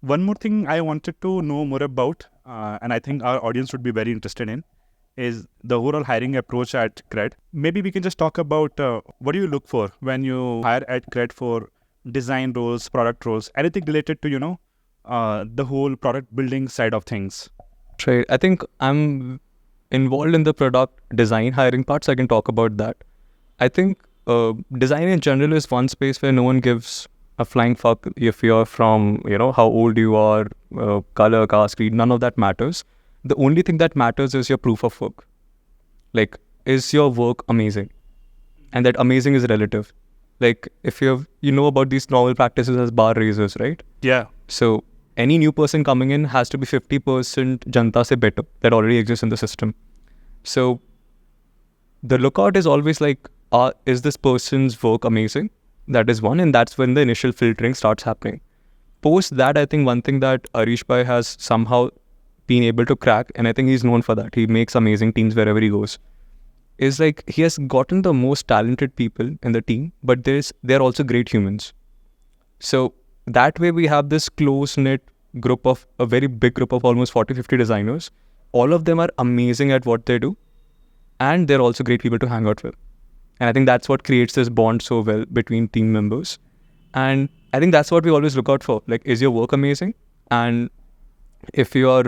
One more thing I wanted to know more about, and I think our audience would be very interested in, is the overall hiring approach at cred. Maybe we can just talk about what do you look for when you hire at cred for design roles, product roles, anything related to, the whole product building side of things. Right. I think I'm involved in the product design hiring part, so I can talk about that. I think design in general is one space where no one gives a flying fuck if you're from, how old you are, color, caste, creed, none of that matters. The only thing that matters is your proof of work. Like, is your work amazing? And that amazing is relative. Like, if you know about these novel practices as bar raisers, right? Yeah. So any new person coming in has to be 50% janta se better that already exists in the system. So the lookout is always like, is this person's work amazing? That is one, and that's when the initial filtering starts happening. Post that, I think one thing that Arish Bhai has somehow been able to crack, and I think he's known for that, he makes amazing teams wherever he goes, is like he has gotten the most talented people in the team, but they're also great humans. So that way we have this close-knit group of, a very big group of almost 40-50 designers. All of them are amazing at what they do, and they're also great people to hang out with. And I think that's what creates this bond so well between team members. And I think that's what we always look out for. Like, is your work amazing? And if you are,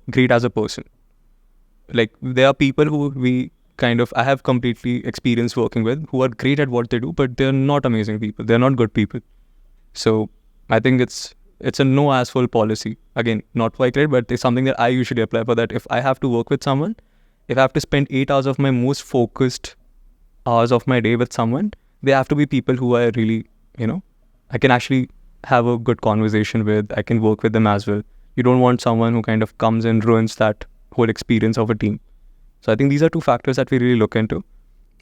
great as a person. Like, there are people who I have completely experience working with who are great at what they do, but they're not amazing people. They're not good people. So I think it's a no asshole policy. Again, not quite right, but it's something that I usually apply for that. If I have to work with someone, if I have to spend 8 hours of my most focused hours of my day with someone, they have to be people who I really, I can actually have a good conversation with. I can work with them as well. You don't want someone who kind of comes and ruins that whole experience of a team. So I think these are two factors that we really look into.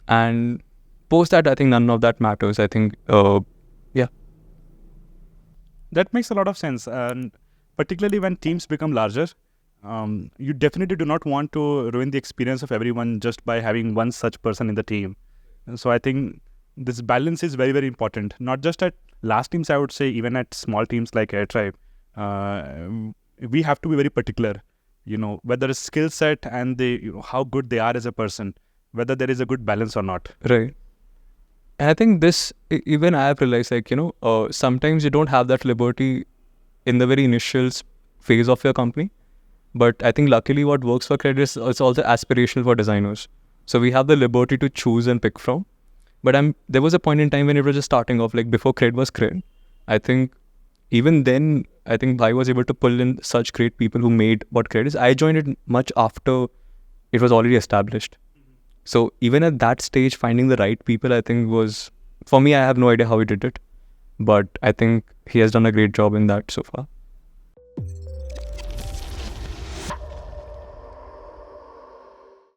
And post that, I think none of that matters. I think, yeah. That makes a lot of sense. And particularly when teams become larger, you definitely do not want to ruin the experience of everyone just by having one such person in the team. So I think this balance is very, very important. Not just at large teams, I would say, even at small teams like Airtribe, we have to be very particular, whether it's skill set and how good they are as a person, whether there is a good balance or not. Right. And I think this, even I have realized, sometimes you don't have that liberty in the very initial phase of your company. But I think luckily what works for cred is it's also aspirational for designers. So we have the liberty to choose and pick from. But there was a point in time when it was just starting off, like before cred was cred. I think even then, I think Bhai was able to pull in such great people who made what cred is. I joined it much after it was already established. So even at that stage, finding the right people, I think was, for me, I have no idea how he did it. But I think he has done a great job in that so far.